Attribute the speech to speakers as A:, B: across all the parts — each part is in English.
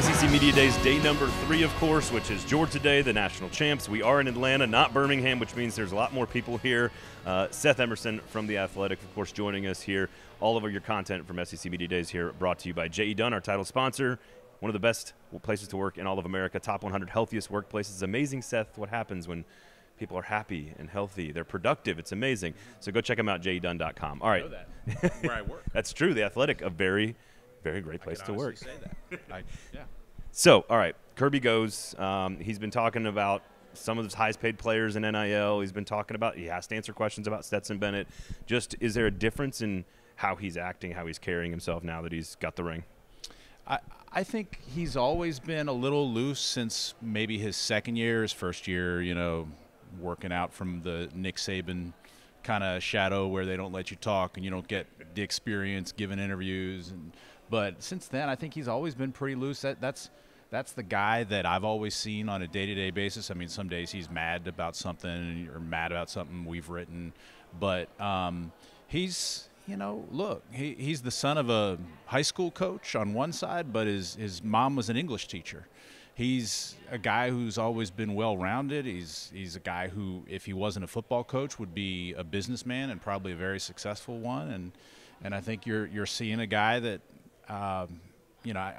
A: SEC Media Days, day number 3, of course, which is Georgia Day, the national champs. We are in Atlanta, not Birmingham, which means there's a lot more people here. Seth Emerson from The Athletic, of course, joining us here. All of your content from SEC Media Days here brought to you by J.E. Dunn, our title sponsor. One of the best places to work in all of America, top 100 healthiest workplaces. It's amazing, Seth, what happens when people are happy and healthy. They're productive. It's amazing. So go check them out, jedunn.com. All right.
B: I know that. Where I work.
A: That's true. The Athletic, a very great place to work.
B: Say that. Yeah.
A: So, all right, Kirby goes. He's been talking about some of his highest-paid players in NIL. He's been talking about, he has to answer questions about Stetson Bennett. Just, is there a difference in how he's acting, how he's carrying himself now that he's got the ring?
B: I think he's always been a little loose since maybe his second year, his first year, you know, working out from the Nick Saban kind of shadow where they don't let you talk and you don't get the experience giving interviews. But since then, I think he's always been pretty loose. That's the guy that I've always seen on a day-to-day basis. I mean, some days he's mad about something or mad about something we've written. But he's, you know, look, he's the son of a high school coach on one side, but his mom was an English teacher. He's a guy who's always been well-rounded. He's a guy who, if he wasn't a football coach, would be a businessman and probably a very successful one. And I think you're seeing a guy that, you know,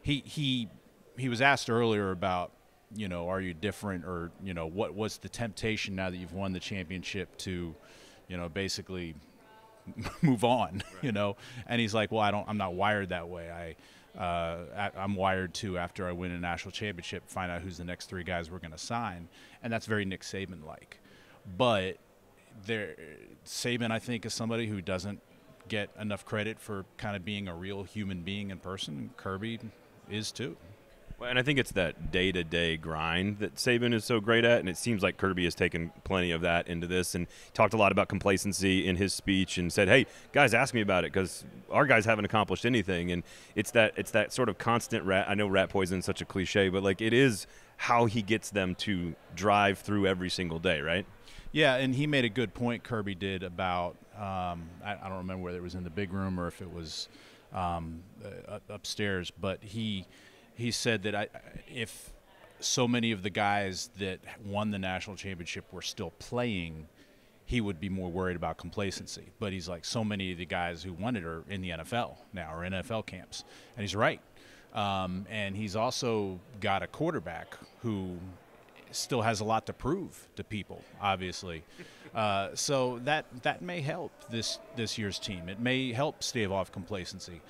B: he was asked earlier about, you know, are you different, or, you know, what's the temptation now that you've won the championship to, you know, basically move on, right. You know? And he's like, well, I'm not wired that way. I'm wired to, after I win a national championship, find out who's the next 3 guys we're going to sign. And that's very Nick Saban-like. But Saban, I think, is somebody who doesn't get enough credit for kind of being a real human being in person. And Kirby is too.
A: Well, and I think it's that day-to-day grind that Saban is so great at, and it seems like Kirby has taken plenty of that into this, and talked a lot about complacency in his speech and said, hey, guys, ask me about it, because our guys haven't accomplished anything. And it's that sort of constant rat. I know rat poison is such a cliche, but like it is how he gets them to drive through every single day, right?
B: Yeah, and he made a good point, Kirby did, about I don't remember whether it was in the big room or if it was upstairs, but he said that if so many of the guys that won the national championship were still playing, he would be more worried about complacency. But he's like, so many of the guys who won it are in the NFL now, or NFL camps. And he's right. And he's also got a quarterback who still has a lot to prove to people, obviously. So that may help this year's team. It may help stave off complacency.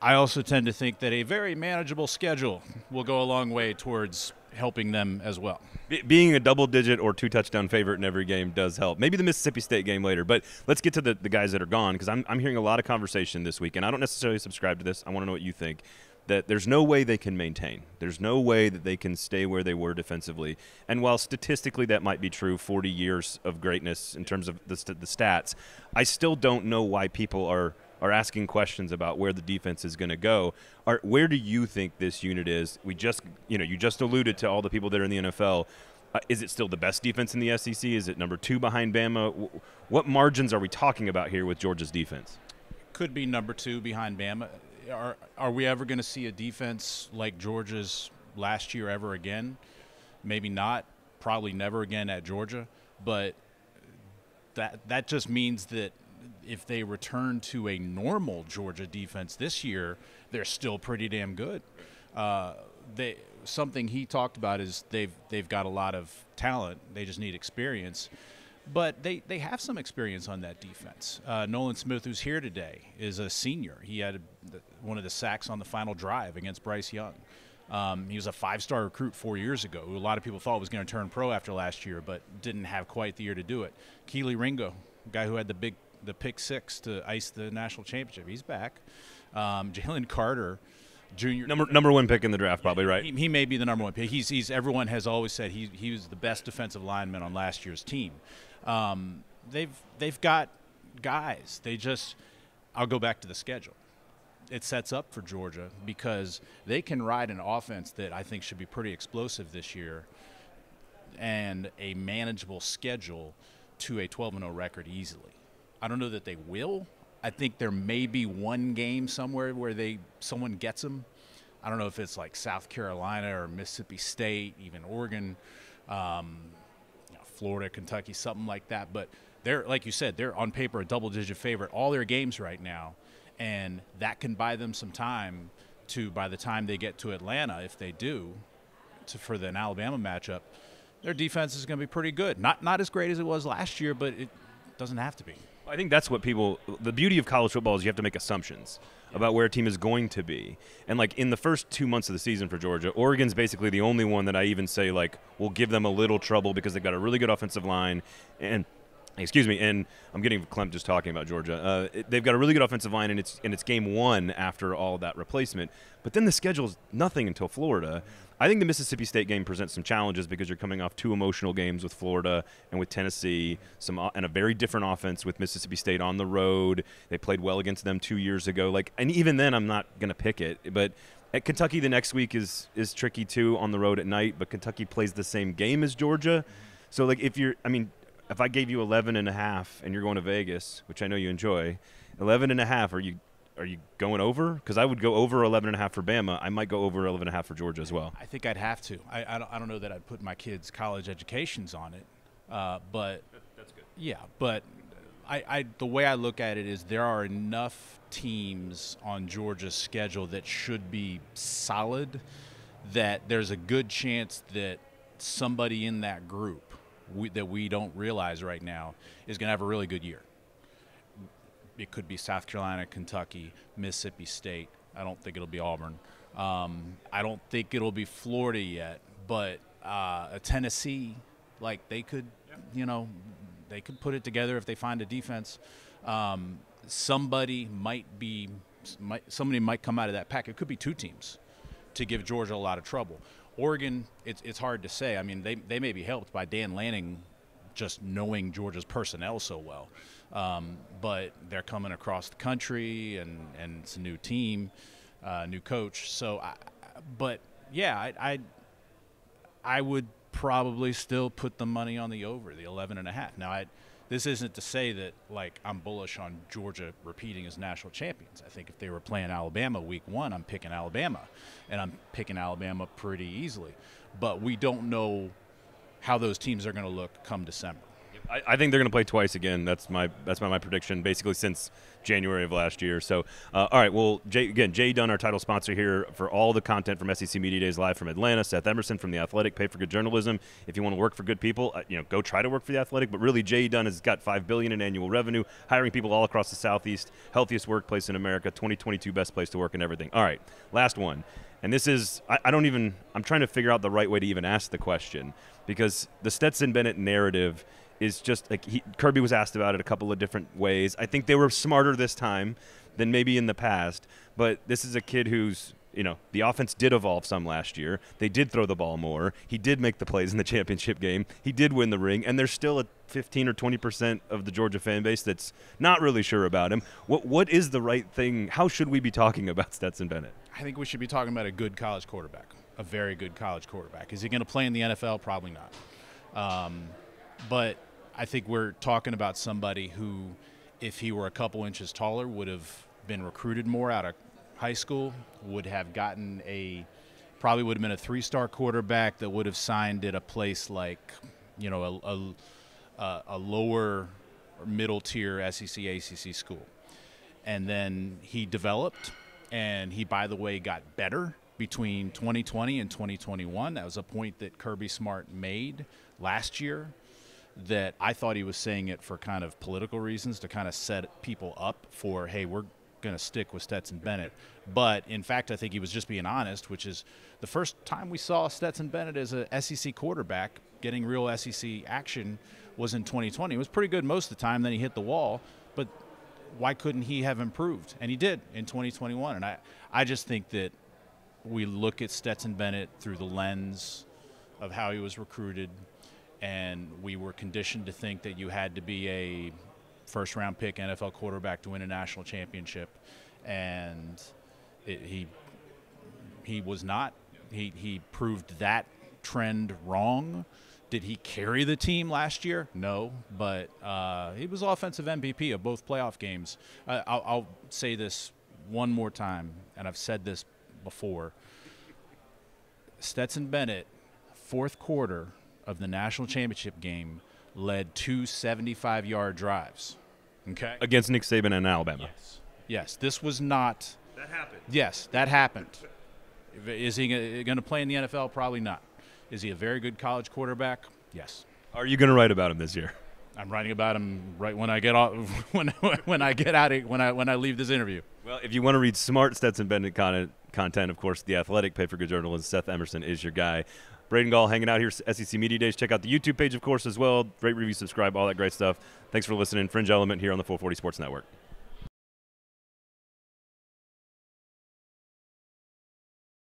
B: I also tend to think that a very manageable schedule will go a long way towards helping them as well.
A: Being a double-digit or 2-touchdown favorite in every game does help. Maybe the Mississippi State game later, but let's get to the guys that are gone, because I'm hearing a lot of conversation this week, and I don't necessarily subscribe to this. I want to know what you think, that there's no way they can maintain. There's no way that they can stay where they were defensively. And while statistically that might be true, 40 years of greatness in terms of the stats, I still don't know why people are asking questions about where the defense is going to go. Where do you think this unit is? You just alluded to all the people that are in the NFL. Is it still the best defense in the SEC? Is it number 2 behind Bama? What margins are we talking about here with Georgia's defense?
B: Could be number 2 behind Bama. Are we ever going to see a defense like Georgia's last year ever again? Maybe not. Probably never again at Georgia. But that just means that if they return to a normal Georgia defense this year, they're still pretty damn good. Something he talked about is they've got a lot of talent. They just need experience. But they have some experience on that defense. Nolan Smith, who's here today, is a senior. He had one of the sacks on the final drive against Bryce Young. He was a 5-star recruit 4 years ago, who a lot of people thought was going to turn pro after last year, but didn't have quite the year to do it. Keely Ringo, guy who had the pick 6 to ice the national championship, he's back. Jalen Carter, Jr.
A: Number 1 pick in the draft, probably, right?
B: He may be the number 1 pick. Everyone has always said he was the best defensive lineman on last year's team. They've got guys. I'll go back to the schedule. It sets up for Georgia because they can ride an offense that I think should be pretty explosive this year, and a manageable schedule to a 12-0 record easily. I don't know that they will. I think there may be one game somewhere where someone gets them, I don't know if it's like South Carolina or Mississippi State, even Oregon, Florida, Kentucky, something like that. But they're, like you said, they're on paper a double-digit favorite all their games right now, and that can buy them some time to, by the time they get to Atlanta, if they do, for an Alabama matchup, their defense is going to be pretty good. Not as great as it was last year, but it doesn't have to be.
A: I think that's what the beauty of college football is you have to make assumptions about where a team is going to be. And, like, in the first 2 months of the season for Georgia, Oregon's basically the only one that I even say, like, will give them a little trouble because they've got a really good offensive line. And I'm getting Clem just talking about Georgia. They've got a really good offensive line, and it's game one after all that replacement. But then the schedule's nothing until Florida. I think the Mississippi State game presents some challenges because you're coming off 2 emotional games with Florida and with Tennessee, and a very different offense with Mississippi State on the road. They played well against them 2 years ago. And even then, I'm not going to pick it. But at Kentucky the next week is tricky too on the road at night. But Kentucky plays the same game as Georgia, so like if I gave you 11.5 and you're going to Vegas, which I know you enjoy, 11.5, are you going over? Because I would go over 11.5 for Bama. I might go over 11.5 for Georgia as well.
B: I think I'd have to. I don't know that I'd put my kids' college educations on it, but
A: that's good.
B: Yeah, but the way I look at it is there are enough teams on Georgia's schedule that should be solid that there's a good chance that somebody in that group that we don't realize right now is going to have a really good year. It could be South Carolina, Kentucky, Mississippi State. I don't think it'll be Auburn. I don't think it'll be Florida yet, but a Tennessee, like they could put it together if they find a defense. Somebody might come out of that pack. It could be 2 teams to give Georgia a lot of trouble. Oregon, it's hard to say. I mean, they may be helped by Dan Lanning just knowing Georgia's personnel so well. But they're coming across the country, and it's a new team, new coach. So, I would probably still put the money on the over, the 11.5. Now, this isn't to say that, like, I'm bullish on Georgia repeating as national champions. I think if they were playing Alabama week 1, I'm picking Alabama, and I'm picking Alabama pretty easily. But we don't know how those teams are going to look come December.
A: I think they're going to play twice again. That's my prediction, basically since January of last year. So, all right. Well, Jay Dunn, our title sponsor here for all the content from SEC Media Days live from Atlanta. Seth Emerson from The Athletic. Pay for good journalism. If you want to work for good people, go try to work for The Athletic. But really, Jay Dunn has got $5 billion in annual revenue, hiring people all across the Southeast. Healthiest workplace in America. 2022 best place to work and everything. All right. Last one. And this is, I'm trying to figure out the right way to even ask the question, because the Stetson Bennett narrative is just like Kirby was asked about it a couple of different ways. I think they were smarter this time than maybe in the past, but this is a kid who's, the offense did evolve some last year. They did throw the ball more. He did make the plays in the championship game. He did win the ring, and there's still a 15 or 20% of the Georgia fan base that's not really sure about him. What is the right thing? How should we be talking about Stetson Bennett?
B: I think we should be talking about a good college quarterback, a very good college quarterback. Is he going to play in the NFL? Probably not. But I think we're talking about somebody who, if he were a couple inches taller, would have been recruited more out of high school, would have gotten probably would have been a 3-star quarterback that would have signed at a place like, a lower middle tier SEC, ACC school. And then he developed, and he, by the way, got better between 2020 and 2021. That was a point that Kirby Smart made last year, that I thought he was saying it for kind of political reasons, to kind of set people up for, hey, we're going to stick with Stetson Bennett. But, in fact, I think he was just being honest, which is the first time we saw Stetson Bennett as a SEC quarterback getting real SEC action was in 2020. It was pretty good most of the time. Then he hit the wall. But why couldn't he have improved? And he did in 2021. And I just think that we look at Stetson Bennett through the lens of how he was recruited, and we were conditioned to think that you had to be a first-round pick NFL quarterback to win a national championship, and he was not. He proved that trend wrong. Did he carry the team last year? No, but he was offensive MVP of both playoff games. I'll say this one more time, and I've said this before. Stetson Bennett, fourth quarter of the national championship game, led 2 75-yard drives. Okay?
A: Against Nick Saban and Alabama.
B: Yes. This was not.
A: That happened.
B: Yes, that happened. Is he going to play in the NFL? Probably not. Is he a very good college quarterback? Yes.
A: Are you going to write about him this year?
B: I'm writing about him right when I get off, when I get out of, when I leave this interview.
A: Well, if you want to read smart Stetson Bennett content, of course, The Athletic, pay-for-good journalist Seth Emerson is your guy. Braden Gall hanging out here, SEC Media Days. Check out the YouTube page, of course, as well. Rate, review, subscribe, all that great stuff. Thanks for listening. Fringe Element here on the 440 Sports Network.